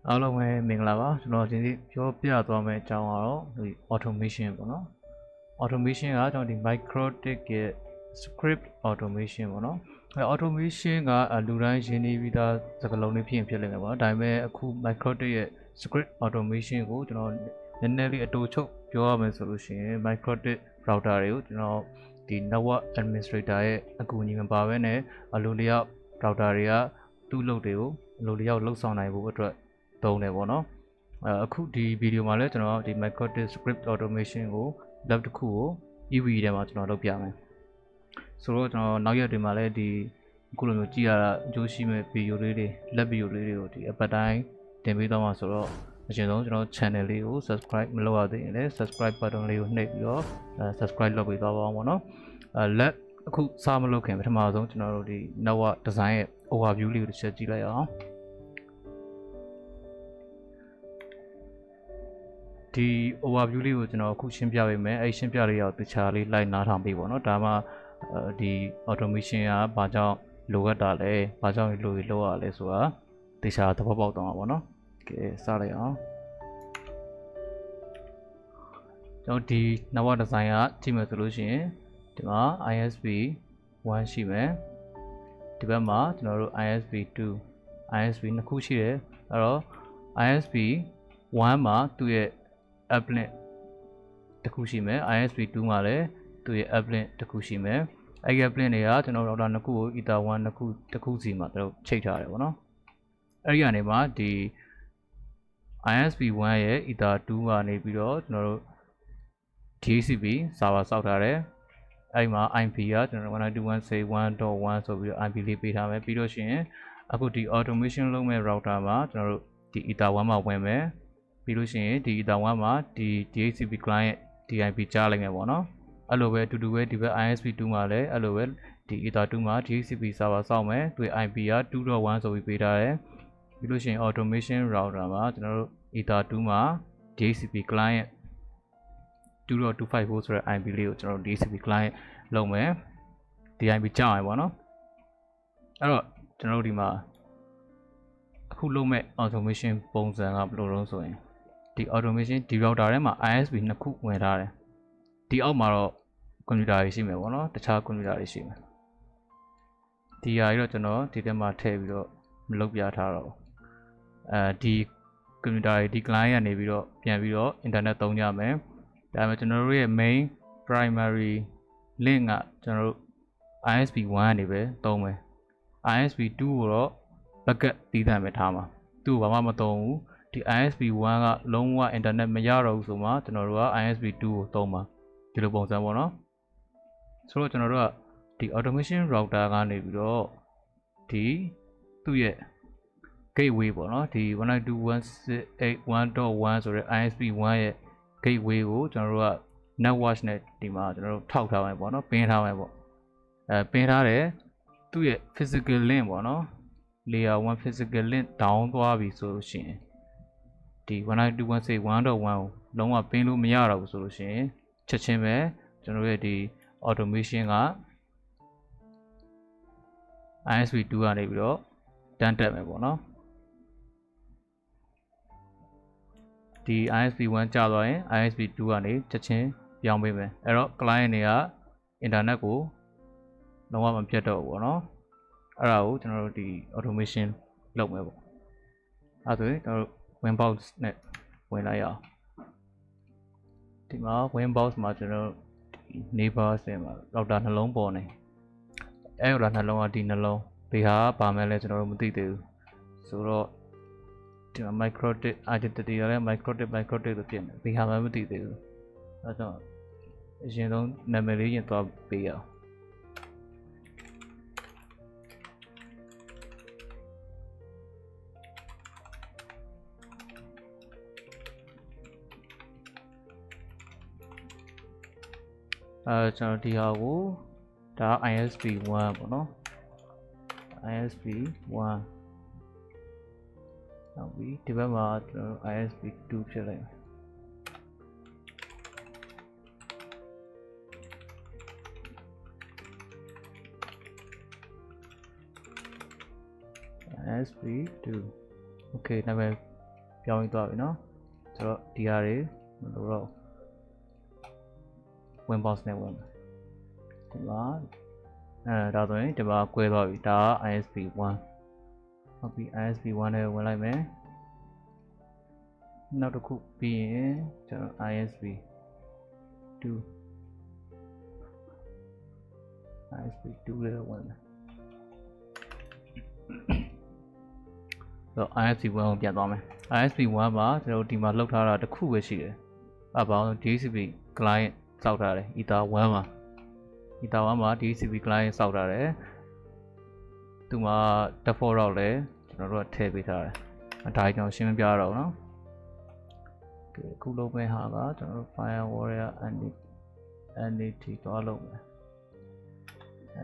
အားလုံးပဲမင်္ဂလာပါကျွန်တော်ဒီနေ့ပြောပြသွားမယ့်အကြောင်းကတော့ဒီ automation ပေါ့နော် automation ကကျွန်တော်ဒီ Microtik ရဲ့ script automation ပေါ့နော်automation ကလူတိုင်းရင်းနှီးပြီးသားစကားလုံးလေးဖြစ်ရင်ဖြစ်လိမ့်မယ်ပေါ့နော်ဒါပေမဲ့အခု Microtik ရဲ့ script automation ကိုကျွန်တော်နည်းနည်းလေးအတူချုပ်ပြောရမယ်ဆိုလို့ရှိရင် Microtik router တွေကိုကျွန်တော်ဒီ network administrator ရဲ့အကူအညီမပါဘဲနဲ့အလိုလျောက် router တွေကသူ့လုပ်တွေကိုအလိုလျောက်လှုပ်ဆောင်နိုင်ဖို့အတွက်သုံးတယ်ပေါ့နော်အခုဒီဗီဒီယိုမှာလည်းကျွန်တော်ဒီ Microtik script automation ကို lab တစ်ခုကို EVE ထဲမှာကျွန်တော်လုပ်ပြမယ်ဆိုတော့ကျွန်တော်နောက်ရက်တွေမှာလည်းဒီအခုလိုမျိုးကြည့်ရတာအကျိုးရှိမဲ့ဗီဒီယိုလေးတွေ lab ဗီဒီယိုလေးတွေကိုဒီအပတ်တိုင်းတင်ပေးသွားမှာဆိုတော့အရင်ဆုံးကျွန်တော် channel လေးကို subscribe မလုပ်ရသေးရင်လည်း subscribe button လေးကိုနှိပ်ပြီးတော့subscribe လုပ်ပေးသွားပါအောင်ပေါ့နော်lab အခုစမလုပ်ခင်ပထမဆုံးကျွန်တော်တို့ဒီ network design ရဲ့ overview လေးကိုတစ်ချက်ကြည့်လိုက်အောင်ဒီ overview လေးကိုကျွန်တော်အခုရှင်းပြပေးမယ်အဲ့ရှင်းပြလေးရောက်တခြားလေးလိုက်နားထောင်ပေးပေါ့နော်ဒါမှဒီ automation ကဘာကြောင့်လိုအပ်တာလဲဘာကြောင့်လိုရလဲဆိုတာတခြားသဘောပေါက်တော့မှာပေါ့နော်ကဲစလိုက်အောင်ကျွန်တော်ဒီ network design ကကြည့်မယ်ဆိုလို့ရှိရင်ဒီမှာ ISP1 ရှိမယ်ဒီဘက်မှာကျွန်တော်တို့ ISP2 ISP နှစ်ခုရှိတယ်အဲ့တော့ ISP1 မှာသူ့ရဲ့ uplink တစ်ခုရှိမယ် ISP2 မှာလည်းသူ့ရဲ့ uplink တစ်ခုရှိမယ်အဲ့ဒီ uplink တွေကကျွန်တော် router နှစ်ခုကို ether1 တစ်ခုစီမှာကျွန်တော်ချိတ်ထားတယ်ပေါ့နော်အဲ့ဒီကနေမှဒီ ISP1 ရဲ့ ether2 ကနေပြီးတော့ကျွန်တော်တို့ DHCP server စောက်ထားတယ်အဲ့ဒီမှာ IP ကကျွန်တော် 192.168.1.1 ဆိုပြီးတော့ IP လေးပေးထားမယ်ပြီးတော့ရှင်အခုဒီ automation လုပ်မဲ့ router မှာကျွန်တော်တို့ဒီ ether1 မှာဝင်မယ်ပြီးလို့ရှိရင်ဒီ ether1 မှာဒီ DHCP client DIP ကြားလိုက်မယ်ပေါ့နော်အဲ့လိုပဲအတူတူပဲဒီဘက် ISP2 မှာလည်းအဲ့လိုပဲဒီ ether2 မှာ DHCP server စောက်မယ်သူ IP က 2.1 ဆိုပြီးပေးထားတယ်ပြီးလို့ရှိရင် automation router မှာကျွန်တော်တို့ ether2 မှာ DHCP client 2.254 ဆိုတဲ့ IP လေးကိုကျွန်တော် DHCP client လုပ်မယ် DIP ကြားမယ်ပေါ့နော်အဲ့တော့ကျွန်တော်တို့ဒီမှာအခုလုပ်မဲ့ automation ပုံစံကဘယ်လိုလဲဆိုရင်ဒီ automation ဒီ router ထဲမှာ ISP နှစ်ခုဝင်ထားတယ်ဒီအောက်မှာတော့ computer တွေရှိမယ်ပေါ့နော်တခြား computer တွေရှိမယ်ဒီဟာကြီးတော့ကျွန်တော်ဒီထဲမှာထည့်ပြီးတော့မလုပ်ပြထားတော့ဒီ computer တွေဒီ client ကနေပြီးတော့ပြန်ပြီးတော့ internet သုံးကြမယ်ဒါပေမဲ့ကျွန်တော်တို့ရဲ့ main primary link ကကျွန်တော်တို့ ISP1 ကနေပဲသုံးမယ် ISP2 ကိုတော့ backup တည်ထားမယ်ထားမှာသူ့ဘာမှမသုံးဘူးဒီ ISP1 ကလုံးဝ internet မရတော့ဘူးဆိုမှကျွန်တော်တို့က ISP2 ကိုသုံးမှာဒီလိုပုံစံပေါ့နော်ဆိုတော့ကျွန်တော်တို့ကဒီ automation router ကနေပြီးတော့ဒီသူ့ရဲ့ gateway ပေါ့နော်ဒီ 192.168.1.1 ဆိုတဲ့ ISP1 ရဲ့ gateway ကိုကျွန်တော်တို့က network နဲ့ဒီမှာကျွန်တော်တို့ထောက်ထားမယ်ပေါ့နော်ပင်းထားမယ်ပေါ့ပင်းထားတယ်သူ့ရဲ့ physical link ပေါ့နော် layer 1 physical link down သွားပြီဆိုလို့ရှိရင်ဒီ 192.168.1.1 ကိုလုံးဝပင်းလို့မရတော့ဘူးဆိုလို့ရှိရင်ချက်ချင်းပဲကျွန်တော်ရဲ့ဒီ automation က ISP2 ကနေပြီးတော့တန်းတက်မယ်ပေါ့နော်ဒီ ISP1 ကြာသွားရင် ISP2 ကနေချက်ချင်းပြောင်းပေးမယ်အဲ့တော့ client တွေက internet ကိုလုံးဝမပြတ်တော့ဘူးပေါ့နော်အဲ့ဒါကိုကျွန်တော်တို့ဒီ automation လုပ်မယ်ပေါ့အဲ့ဒါဆိုရင်ကျွန်တော်တို့ winbox နဲ့ဝင်လိုက်ရအောင်ဒီမှာ winbox မှာကျွန်တော်တို့ neighbor ဆင်မှာ router နှလုံးပေါ်နေအဲ့ router နှလုံးကဒီနှလုံးဒီဟာပါမယ်လဲကျွန်တော်တို့မသိသေးဘူးဆိုတော့ဒီမှာ Microtik identity ရလဲ Microtik လို့ပြင်တယ်ဒီဟာမှမသိသေးဘူးအဲ့တော့အရင်ဆုံးနာမည်လေးရင်သွားပေးရအောင်ကျွန်တော်ဒီဟာကိုဒါ ISP1 ပေါ့နော် ISP1 နောက်ပြီးဒီဘက်မှာကျွန်တော် ISP2 ဖြစ်လိုက်မယ်ISP2 okay နာမည် ပြောင်းပြီးသွားပြီနော်ဆိုတော့ဒီဟာတွေမလို့တော့ Winbox နဲ့ဝင်မယ်ဒီမှာဒါဆိုရင်ဒီမှာကွဲသွားပြီဒါက ISP1 ဟုတ်ပြီ ISP1 နဲ့ဝင်လိုက်မယ်နောက်တစ်ခုပြီးရင်ကျွန်တော် ISP2 နဲ့ဝင်မယ်ဆိုတော့ ISP1 ကိုပြန်သွားမယ် ISP1 မှာကျွန်တော်ဒီမှာလောက်ထားတာတစ်ခုပဲရှိတယ်အပေါင်း DHCP client စောက်ထားတယ် Ether1 မှာ Ether1 မှာ DHCP client စောက်ထားတယ်သူမှာ default route လဲကျွန်တော်တို့ကထည့်ပေးထားတယ်ဒါကျွန်တော်ရှင်းမပြတော့ဘူးเนาะအခုလုပ်မယ့်ဟာကကျွန်တော်တို့ firewall ရဲ့ NAT သွားလုပ်မယ်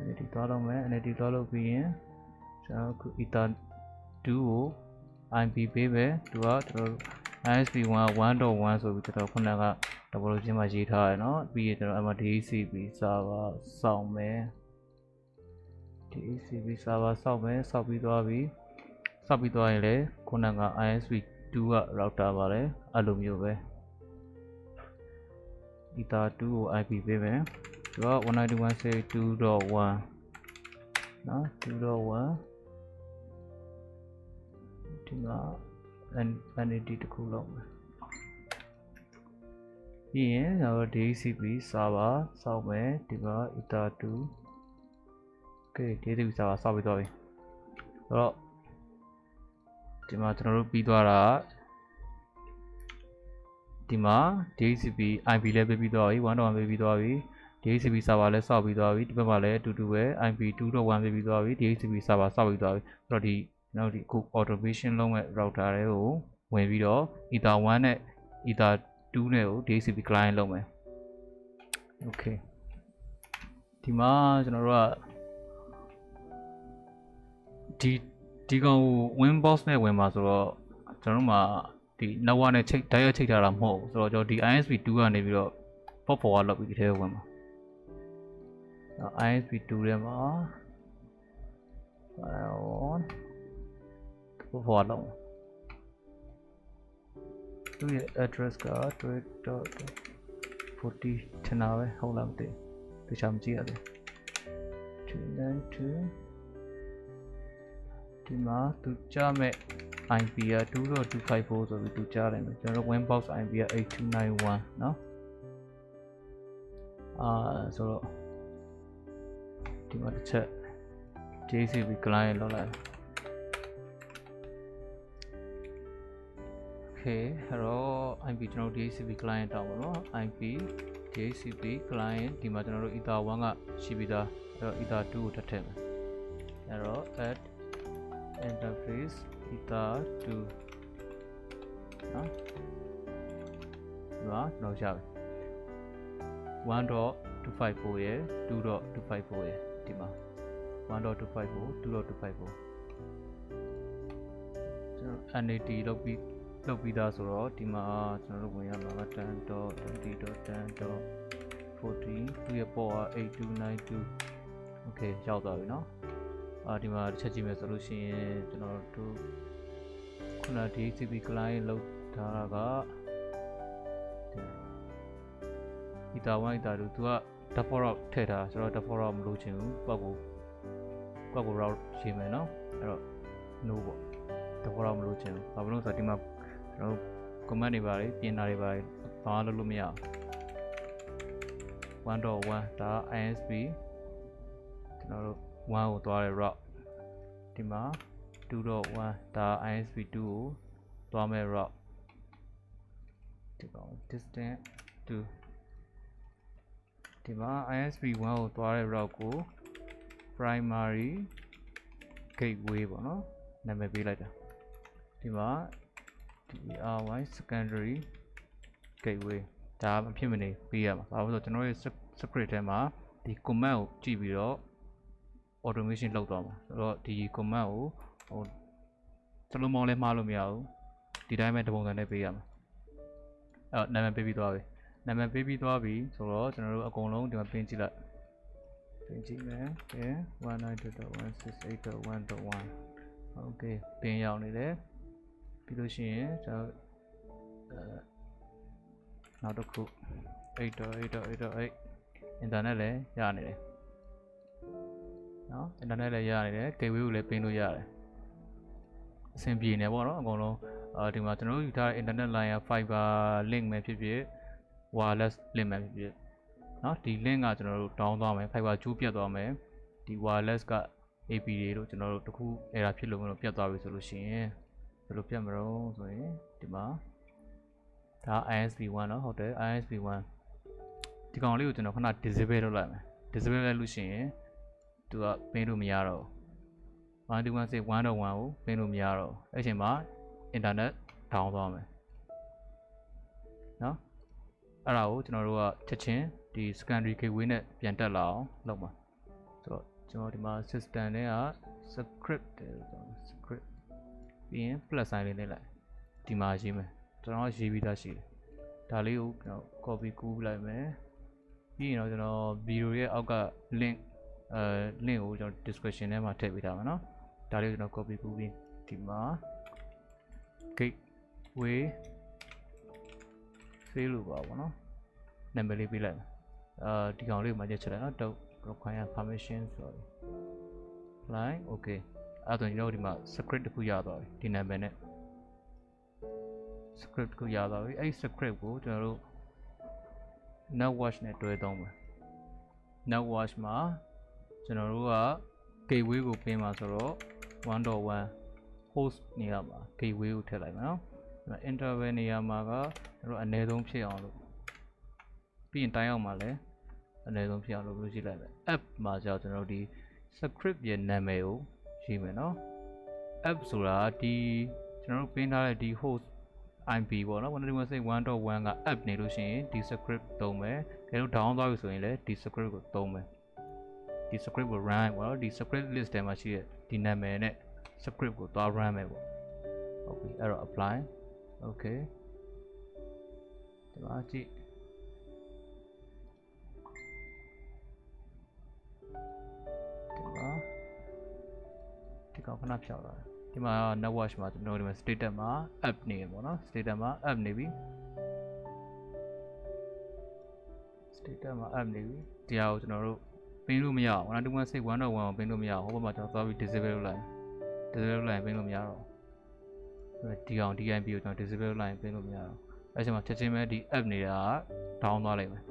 NAT သွားလုပ်မယ် NAT သွားလုပ်ပြီးရင်ကျွန်တော်အခု Ether2 ကို IP ပေးပဲသူကကျွန်တော်တို့ ISP1 1.1 ဆိုပြီးကျွန်တော်ခုနက double ချင်းမှာရေးထားရယ်เนาะပြီးရင်ကျွန်တော်အမှ DHCP server စောင့်မယ် DHCP server စောင့်မယ်စောက်ပြီးသွားပြီစောက်ပြီးသွားရင်လည်းခုနက ISP2 က router ပါတယ်အဲ့လိုမျိုးပဲ Ether2 ကို IP ပေးမယ်သူက 192.168.2.1 เนาะ 2.1 ဒီမှာ NAT တစ်ခုလောက်မယ်ပြီးရင်ကျွန်တော် DHCP server စောက်မယ်ဒီမှာ Ether2 DHCP server စောက်ပြီးသွားပြီဆိုတော့ဒီမှာကျွန်တော်တို့ပြီးသွားတာဒီမှာ DHCP IP လည်းပေးပြီးသွားပြီ 1.1 ပေးပြီးသွားပြီ DHCP server လည်းစောက်ပြီးသွားပြီဒီဘက်မှာလည်းအတူတူပဲ IP 2.1 ပေးပြီးသွားပြီ DHCP server စောက်ပြီးသွားပြီဆိုတော့ဒီနောက်ဒီအခု automation လုပ်မဲ့ router တွေကိုဝင်ပြီးတော့ Ether1 နဲ့ Ether2 နဲ့ကို DHCP client လုပ်မယ် okay ဒီမှာကျွန်တော်တို့ကဒီကောင်ကို Winbox နဲ့ဝင်မှာဆိုတော့ကျွန်တော်တို့မှာဒီ network နဲ့ချိတ်တိုက်ရိုက်ချိတ်ထားတာမဟုတ်ဘူးဆိုတော့ကျွန်တော်ဒီ ISP2 ကနေပြီးတော့ port forward လုပ်ပြီးဒီထဲဝင်မှာ ISP2 ထဲမှာ firewall port forward လုပ်သူရဲ့ address က 12.40 ထင်တာပဲဟုတ်လားမသိဘူးတခြားမကြည့်ရသေး292ဒီမှာသူကြားမဲ့ IP က 2.254 ဆိုပြီးသူကြားတယ်ကျွန်တော် Winbox IP က 8291เนาะဆိုတော့ဒီမှာတစ်ချက် DHCP client လောက်လိုက် Okay အဲ့တော့ IP ကျွန်တော် DHCP client တောင်းပါတော့ IP DHCP client ဒီမှာကျွန်တော်တို့ Ether1 ကရှိပြီးသားအဲ့တော့ Ether2 ကိုထပ်ထည့်မယ်အဲ့တော့ add interface Ether2 နော်ဒီမှာကျွန်တော်ရှာပြီ 1.254 ရယ် 2.254 ရယ်ဒီမှာ 1.254 2.254 ကျွန်တော် NAT လုပ်ပြီးသားဆိုတော့ဒီမှာကျွန်တော်တို့ဝင်ရမှာက 10.20.10.40 သူရဲ့ပေါ်က8292 okay ရောက်သွားပြီเนาะဒီမှာတစ်ချက်ကြည့်မယ်ဆိုလို့ရှိရင်ကျွန်တော်တို့ခုန DHCP client လောက်ထားတာကEther1 Ether2 သူက default route ထည့်ထားဆိုတော့ default route မလို့ချင်ဘူးကိုယ့်ကို route ရှင်းမယ်เนาะအဲ့တော့ no ပေါ့ default route မလို့ချင်ဘူးဘာလို့လဲဆိုတော့ဒီမှာကျွန်တော်တို့ command တွေပါတယ်ပြင်တာတွေပါတယ်ဘာမှလုပ်လို့မရဘူး 1.1 ဒါ ISP ကျွန်တော်တို့1ကိုသွားတဲ့ route ဒီမှာ 2.1 ဒါ ISP2 ကိုသွားမဲ့ route ဒီကောင် distance 2ဒီမှာ ISP1 ကိုသွားတဲ့ route ကို primary gateway ပေါ့နော်နာမည်ပေးလိုက်တာဒီမှာ DRY secondary gateway ဒါမဖြစ်မနေပေးရမှာဘာလို့လဲဆိုတော့ကျွန်တော်ရဲ့ script ထဲမှာဒီ command ကိုကြည့်ပြီးတော့ automation လုပ်သွားမှာဆိုတော့ဒီ command ကိုစလုံးမောင်းလဲမှားလို့မရဘူးဒီတိုင်းပဲတပုံစံနဲ့ပေးရမှာအဲ့နာမည်ပေးပြီးသွားပြီနာမည်ပေးပြီးသွားပြီဆိုတော့ကျွန်တော်တို့အကုန်လုံးဒီမှာပြင်ကြည့်လိုက်ပြင်ကြည့်မယ်ကဲ 192.168.1.1 okay ပြင်ရောက်နေတယ် ပြီးလို့ရှိရင်ကျွန်တော်နောက်တစ်ခု 8.8.8.8 internet လည်းရနေတယ်နော် internet လည်းရနေတယ် gateway ကိုလည်းပင်းလို့ရတယ်အဆင်ပြေနေပေါ့နော်အကုန်လုံးဒီမှာကျွန်တော်တို့ယူထားတဲ့ internet line က fiber link ပဲဖြစ်ဖြစ် wireless link ပဲဖြစ်ဖြစ်နော်ဒီ link ကကျွန်တော်တို့ down သွားမယ် fiber ကျိုးပြတ်သွားမယ်ဒီ wireless က AP တွေလို့ကျွန်တော်တို့တခု error ဖြစ်လို့မလို့ပြတ်သွားပြီဆိုလို့ရှိရင်ဘယ်လိုပြတ်မလို့ဆိုရင်ဒီမှာဒါ ISP1 เนาะဟုတ်တယ် ISP1 ဒီကောင်လေးကိုကျွန်တော်ခဏ disable လုပ်လိုက်မယ် disable လုပ်လို့ရှိရင်သူကပင်းလို့မရတော့121.1.1ကိုပင်းလို့မရတော့အဲ့ချိန်မှာ internet down သွားမယ်เนาะအဲ့ဒါကိုကျွန်တော်တို့ကချက်ချင်းဒီ secondary gateway နဲ့ပြန်တက်လာအောင်လုပ်မှာဆိုတော့ကျွန်တော်ဒီမှာ system နဲ့က script တယ်ဆိုတော့ script ပြီးရင် plus sign လေးနဲ့လိုက်ဒီမှာရေးမယ်ကျွန်တော်ရေးပြီးသားရှိတယ်ဒါလေးကိုကျွန်တော် copy ကူးလိုက်မယ်ပြီးရင်တော့ကျွန်တော် video ရဲ့အောက်က link link ကိုကျွန်တော် description ထဲမှာထည့်ပေးထားမှာเนาะဒါလေးကိုကျွန်တော် copy ကူးပြီးဒီမှာ gateway fail လို့ပါဘောเนาะနာမည်လေးပေးလိုက်မယ်ဒီကောင်လေးကိုမှချက်ချက်လိုက်เนาะ don't require permission sorry line okay အဲ့တော့ကျွန်တော်ဒီမှာ script တစ်ခုရသွားပြီဒီနာမည်နဲ့ script ကိုရသွားပြီအဲ့ script ကိုကျွန်တော်တို့ netwatch နဲ့တွဲသုံးမယ် netwatch မှာကျွန်တော်တို့က gateway ကိုပြင်မှာဆိုတော့ 1.1 host နေရာမှာ gateway ကိုထည့်လိုက်မယ်နော် interval နေရာမှာကကျွန်တော်အနည်းဆုံးဖြစ်အောင်လို့ပြီးရင်တိုင်းအောင်မှာလည်းအနည်းဆုံးဖြစ်အောင်လုပ်လို့ရှိလိုက်မယ် app မှာကျတော့ကျွန်တော်တို့ဒီ script ရဲ့နာမည်ကိုရေးမယ်နော် app ဆိုတာဒီကျွန်တော်တို့ပြင်ထားတဲ့ဒီ host IP ပေါ့နော် 121.1 က app နေလို့ရှိရင်ဒီ script သုံးမယ်။ဒါလို့ down သွားပြီဆိုရင်လည်းဒီ script ကိုသုံးမယ်။ဒီ script ကို run ပေါ့နော်ဒီ script list ထဲမှာရှိတဲ့ဒီနာမည်နဲ့ script ကိုသွား run မယ်ပေါ့။ Okay အဲ့တော့ apply okay ဒီမှာကြည့်ဒီကောင်ခဏဖြောက်လာတယ်ဒီမှာ netwatch မှာကျွန်တော်ဒီမှာ status မှာ app နေရပေါ့နော် status မှာ app နေပြီ status မှာ app နေပြီဒီဟာကိုကျွန်တော်တို့ပင်းလို့မရအောင်121.1.1ကိုပင်းလို့မရအောင်ဟိုဘက်မှာကျွန်တော်သွားပြီး disable လုပ်လိုက် disable လုပ်လိုက်ပင်းလို့မရတော့ဒီကောင် DIP ကိုကျွန်တော် disable လုပ်လိုက်ပင်းလို့မရတော့အဲ့ချိန်မှာချက်ချင်းပဲဒီ app နေတာ down သွားလိုက်မယ်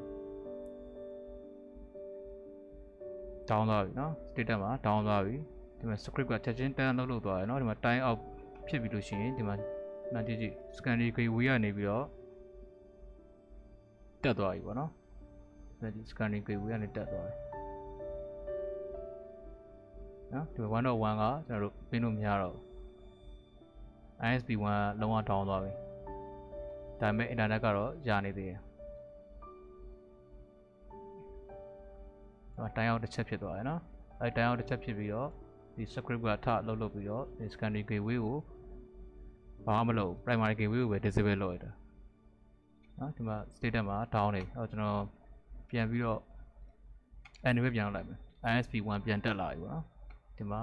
down သွားပြီနော် status မှာ down သွားပြီဒီမှာ script ကချက်ချင်း turn လုပ်သွားတယ်เนาะဒီမှာ time out ဖြစ်ပြီလို့ရှိရင်ဒီမှာနားကြည့် secondary gateway ကနေပြီးတော့တက်သွားပြီပေါ့နော်ဒီ secondary gateway ကနေတက်သွားတယ်နော်ဒီမှာ 1.1 ကကျွန်တော်တို့ပင်းလို့မရတော့ဘူး ISP1 လုံးဝ down သွားပြီဒါပေမဲ့ internet ကတော့ရနေသေးတယ်time out တစ်ချက်ဖြစ်သွားတယ်နော်အဲ time out တစ်ချက်ဖြစ်ပြီးတော့ဒီ script ကထလှုပ်ပြီးတော့ဒီ secondary gateway ကိုဘာမှမလုပ် primary gateway ကိုပဲ disable လုပ်ရတာနော်ဒီမှာ status မှာ down နေအဲ့တော့ကျွန်တော်ပြန်ပြီးတော့ anyway ပြန်လုပ်လိုက်မယ် ISP1 ပြန်တက်လာပြီပေါ့နော်ဒီမှာ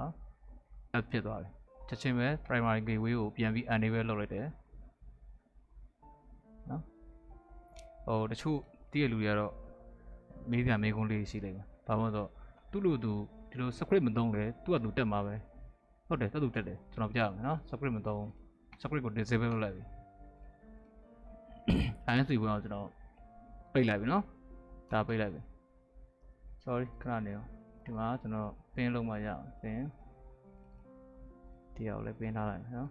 app ဖြစ်သွားပြီချက်ချင်းပဲ primary gateway ကိုပြန်ပြီး anyway လုပ်လိုက်တယ်နော်ဟိုတချို့တည့်ရလူတွေကတော့မေးပြန်မေးခွန်းလေးရှိလိမ့်မယ်ဘာလို့လဲဆိုတော့သူ့လိုသူဒီလို script မသုံးလဲသူ့ကသူတက်မှာပဲဟုတ်တယ်သူတက်တယ်ကျွန်တော်ပြရမယ်နော် script မသုံး script ကို disable လုပ်လိုက်ပြီ ISP ဝင်အောင်ကျွန်တော်ပိတ်လိုက်ပြီနော်ဒါပိတ်လိုက်ပြီ sorry ခဏနေအောင်ဒီမှာကျွန်တော်ပင်းလုံးမှရအောင်ပင်းဒီအောင်လည်းပင်းထားလိုက်နော်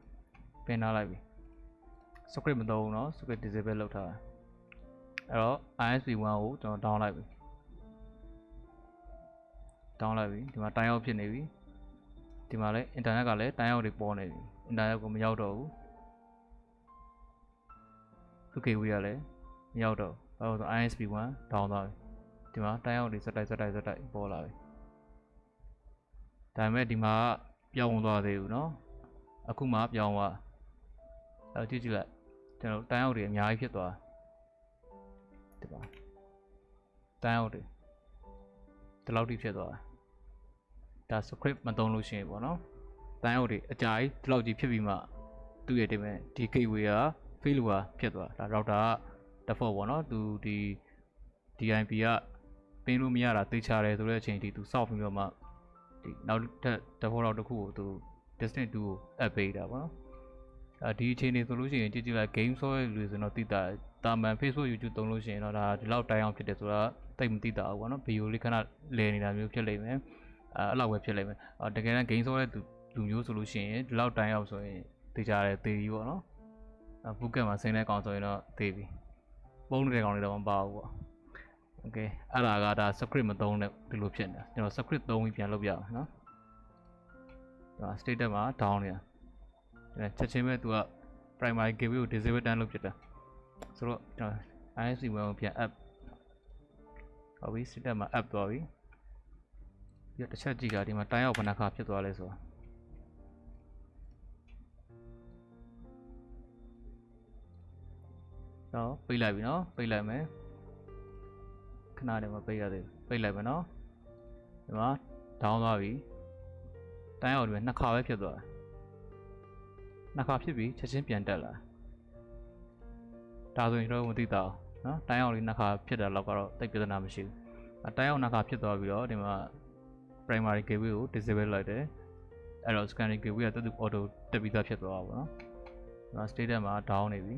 ပင်းထားလိုက်ပြီ script မသုံးဘူးနော် script disable လုပ်ထားတာအဲ့တော့ ISP1 ကိုကျွန်တော် down လိုက်ပြီdown လိုက်ပြီဒီမှာ time out ဖြစ်နေပြီဒီမှာလည်း internet ကလည်း time out တွေပေါ်နေပြီ internet ကိုမရောက်တော့ဘူးခု gateway ကလည်းမရောက်တော့ဘူးအဲ့တော့ ISP1 down သွားပြီဒီမှာ time out တွေစက်တိုက်ပေါ်လာပြီဒါပေမဲ့ဒီမှာပြောင်းသွားသေးဘူးเนาะအခုမှပြောင်းသွားအဲ့ကြည့်လိုက်ကျွန်တော် time out တွေအများကြီးဖြစ်သွားဒီပါ time out တွေဒီလောက်ထိဖြစ်သွားတာဒါ script မသုံးလို့ရှိရင်ပေါ့နော် time out တွေအကြာကြီးဒီလောက်ကြီးဖြစ်ပြီးမှ သူ့ရဲ့ဒီမဲ့ဒီ gateway က failure ဖြစ်သွားတာ router က default ပေါ့နော်သူဒီ DIP ကပင်းလို့မရတာသိချတယ်ဆိုတဲ့အချိန်ထိသူစောက်ပြီးတော့မှဒီနောက်ထပ် default router တစ်ခုကိုသူ distance 2ကို add ပေးတာပေါ့နော်ဒီအချိန်နေဆိုလို့ရှိရင်ကြည့်လိုက် game ဆော့ရလို့ဆိုတော့သိတာတာမန် Facebook YouTube သုံးလို့ရှိရင်တော့ဒါဒီလောက်တိုင်းအောင်ဖြစ်တယ်ဆိုတာတိတ်မသိတာဘူးပေါ့နော်ဗီဒီယိုလေးခဏလဲနေတာမျိုးဖြစ်လိမ့်မယ်အဲ့လောက်ပဲဖြစ်လိမ့်မယ်တကယ်တမ်း game ဆော့တဲ့လူမျိုးဆိုလို့ရှိရင်ဒီလောက်တိုင်းအောင်ဆိုရင်သိကြတယ်သေပြီပေါ့နော်ဘူကက်မှာဆင်းတဲ့ကောင်ဆိုရင်တော့သေပြီပုံးနေတဲ့ကောင်တွေတော့မပါဘူးပေါ့โอเคအဲ့ဒါကဒါ script မသုံးတဲ့ဒီလိုဖြစ်နေတာကျွန်တော် script သုံးပြီးပြန်လုပ်ပြအောင်နော်ဒါ status မှာ down နေတာချက်ချင်းပဲသူက primary gateway ကို disable တန်းလုပ်ဖြစ်တာဆိုတော့ကျွန်တော် ISP 1ကိုပြန် app ဟုတ်ပြီ status မှာ app သွားပြီပြီးတော့တစ်ချက်ကြည့်တာဒီမှာတိုင်းအောင်ဘယ်နှခါဖြစ်သွားလဲဆိုတော့ပိတ်လိုက်ပြီနော်ပိတ်လိုက်မယ်ခဏတည်းမှာပိတ်ရသေးပိတ်လိုက်မယ်နော်ဒီမှာ down သွားပြီတိုင်းအောင်ဒီမှာနှစ်ခါပဲဖြစ်သွားတယ်နှစ်ခါဖြစ်ပြီချက်ချင်းပြန်တက်လာဒါဆိုရင်တော့မသိတာနော်တိုင်းအောင်လေးနှစ်ခါဖြစ်တာတော့ကတော့တိတ်ပြဿနာမရှိဘူးတိုင်းအောင်နှစ်ခါဖြစ်သွားပြီးတော့ဒီမှာ primary gateway ကို disable လိုက်တယ်အဲ့တော့ secondary gateway ကတူ auto တက်ပြီးသားဖြစ်သွားတာပေါ့နော်ဒီမှာ status မှာ down နေပြီ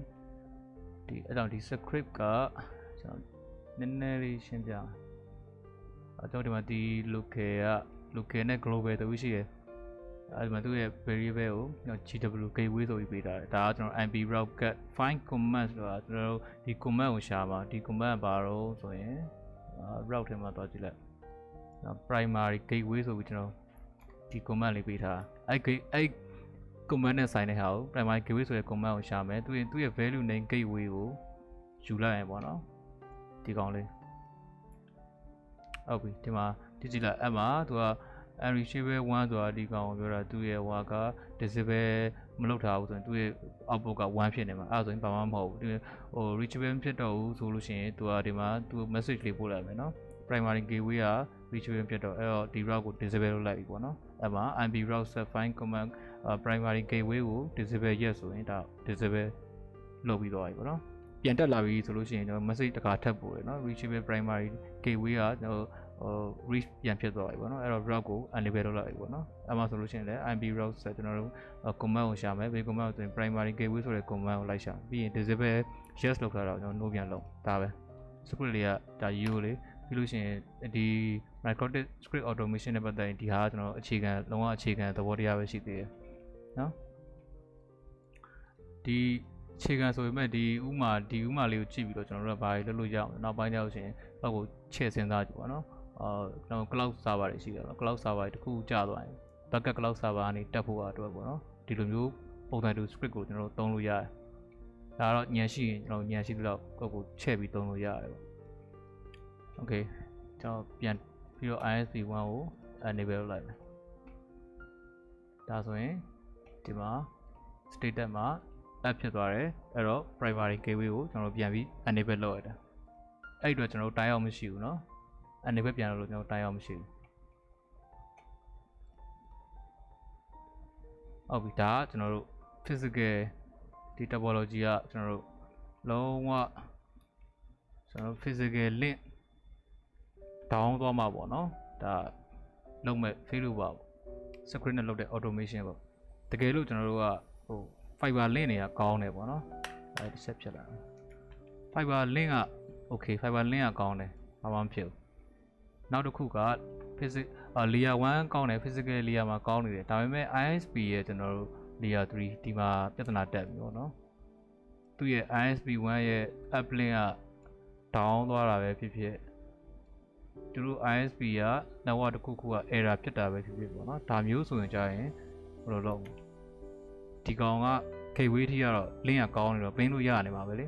ဒီအဲ့တော့ဒီ script ကကျွန်တော်နည်းနည်းလေးရှင်းပြအောင်ကျွန်တော်ဒီမှာဒီ local နဲ့ global တူရှိတယ်အဲ့ဒီမှာသူ့ရဲ့ variable ကို GW gateway ဆိုပြီးပေးထားတယ်ဒါကကျွန်တော် mp route get find command ဆိုတာကျွန်တော်ဒီ command ကိုရှာပါဒီ command ဘာလို့ဆိုရင် route ထဲမှာသွားကြည့်လိုက် primary gateway ဆိုပြီးကျွန်တော်ဒီ command လေးပေးထားအဲ့ command နဲ့ဆိုင်တဲ့ဟာကို primary gateway ဆိုတဲ့ command ကိုရှာမယ်သူ့ရဲ့ value name gateway ကိုယူလိုက်ရင်ပေါ့နော်ဒီကောင်လေးဟုတ်ပြီဒီမှာကြည့်လိုက်အဲ့မှာသူကunreachable 1ဆိုတာဒီကောင်ကိုပြောတာသူ့ရဲ့ဟွာက disable မလုပ်ထားဘူးဆိုရင်သူ့ရဲ့ output က1ဖြစ်နေမှာအဲ့ဒါဆိုရင်ဘာမှမဟုတ်ဘူးဒီဟို reachable ဖြစ်တော့ဘူးဆိုလို့ရှိရင်သူကဒီမှာသူ message လေးပို့လိုက်မယ်နော် primary gateway က reachable ဖြစ်တော့အဲ့တော့ဒီ route ကို disable လုပ်လိုက်ပြီပေါ့နော်အဲ့မှာ mp route set find command primary gateway ကို disable yes ဆိုရင်ဒါ disable လုပ်ပြီးသွားပြီပေါ့နော်ပြန်တက်လာပြီဆိုလို့ရှိရင်ကျွန်တော် message တစ်ခါထပ်ပို့တယ်နော် reachable primary gateway ကကျွန်တော်reach ပြန်ဖြစ်သွားပြီပေါ့နော်အဲ့တော့ route ကို enable လုပ်လိုက်ပြီပေါ့နော်အဲ့မှာဆိုလို့ရှိရင်လည်း mp route ဆိုကျွန်တော်တို့ command ကိုရှာမယ်ဘယ် command ကိုဆိုရင် primary gateway ဆိုတဲ့ command ကိုလိုက်ရှာပြီးရင် disable yes လုပ်ထားတော့ကျွန်တော် no ပြန်လုပ်ဒါပဲ script လေးကဒါ u လေးပြီးလို့ရှိရင်ဒီ microtic script automation နဲ့ပတ်သက်ရင်ဒီဟာကကျွန်တော်အခြေခံလုံးဝအခြေခံသဘောတရားပဲရှိသေးတယ်နော်ဒီအခြေခံဆိုပေမဲ့ဒီဥမာလေးကိုကြည့်ပြီးတော့ကျွန်တော်တို့ကဘာတွေလုပ်လို့ရအောင်နောက်ပိုင်းကျတော့ရှင်ဘက်ကိုချဲ့စဉ်းစားကြည့်ပါနော်ကျွန်တော် cloud server တွေရှိတယ်နော် cloud server တွေတခုကြာသွားရင် backup cloud server ကနေတက်ဖို့အတွက်ပေါ့နော်ဒီလိုမျိုးပုံစံတူ script ကိုကျွန်တော်တို့သုံးလို့ရတယ်ဒါတော့ညံရှိရင်ကျွန်တော်ညံရှိသလောက်ကိုချဲ့ပြီးသုံးလို့ရတယ်ပေါ့ okay ကျွန်တော်ပြန်ပြီးတော့ ISP 1ကို enable လုပ်လိုက်မယ်ဒါဆိုရင်ဒီမှာ status မှာ app ဖြစ်သွားတယ်အဲ့တော့ primary gateway ကိုကျွန်တော်ပြန်ပြီး enable လုပ်ရတယ်အဲ့အတွက်ကျွန်တော်တိုင်းအောင်မရှိဘူးเนาะ enable ပြန်လို့ကျွန်တော်တိုင်းအောင်မရှိဘူးဟုတ်ပြီဒါကကျွန်တော်တို့ physical ဒီ topology ကကျွန်တော်တို့လုံးဝကျွန်တော် physical link down သွားမှာပေါ့เนาะဒါလုံးမဲ့ fail ပါ script နဲ့လုပ်တဲ့ automation ပေါ့တကယ်လို့ကျွန်တော်တို့ကဟို fiber link တွေကကောင်းတယ်ပေါ့နော်အဲ့ဒီဆက်ဖြစ်လာ fiber link က okay fiber link ကကောင်းတယ်ဘာမှမဖြစ်ဘူးနောက်တစ်ခုက physical layer 1ကောင်းတယ် physical layer မှာကောင်းနေတယ်ဒါပေမဲ့ ISP ရဲ့ကျွန်တော်တို့ layer 3ဒီမှာပြဿနာတက်ပြီပေါ့နော်သူ့ရဲ့ ISP 1ရဲ့ app link က down သွားတာပဲဖြစ်ဖြစ်သူတို့ ISP က network တစ်ခုခုက error ဖြစ်တာပဲဖြစ်ဖြစ်ပေါ့နော်ဒါမျိုးဆိုရင်ကြာရင်ဘယ်လိုလုပ်ဒီကောင်က gateway ထိကတော့ link ကကောင်းနေတော့ပင်းလို့ရနေမှာပဲလေ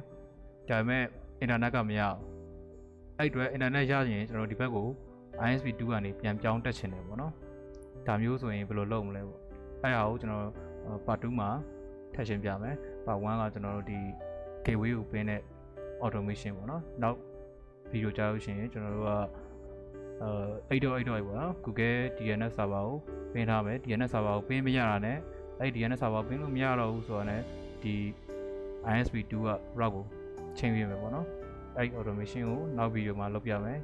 ဒါပေမဲ့ internet ကမရဘူးအဲ့အတွက် internet ရရင်ကျွန်တော်ဒီဘက်ကို ISP 2ကနေပြန်ပြောင်းတက်ချင်တယ်ပေါ့နော်ဒါမျိုးဆိုရင်ဘယ်လိုလုပ်မလဲပေါ့အဲ့ဒါကိုကျွန်တော် part 2မှာထပ်ရှင်းပြမယ် part 1ကကျွန်တော်တို့ဒီ gateway ကိုပင်းတဲ့ automation ပေါ့နော်နောက်ဗီဒီယိုကြားလို့ရှိရင်ကျွန်တော်တို့က8.8.8ပေါ့နော် Google DNS server ကိုပင်းထားမယ် DNS server ကိုပင်းမရတာနဲ့ အဲ့ဒီ DNS server ပင်လို့မရတော့ဘူးဆိုတော့ ਨੇ ဒီ ISP2 က route ကိုချိန်ပြမယ်ပေါ့နော်အဲ့ဒီ automation ကိုနောက်ဗီဒီယိုမှာလုပ်ပြမယ်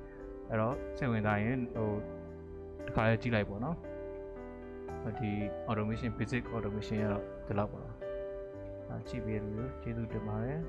အဲ့တော့စိတ်ဝင်စားရင်ဟိုတစ်ခါလေးကြည့်လိုက်ပေါ့နော်ဒီ automation basic automation ကတော့ဒီလောက်ပါကြည့်ပေးလို့ကျေးဇူးတင်ပါတယ်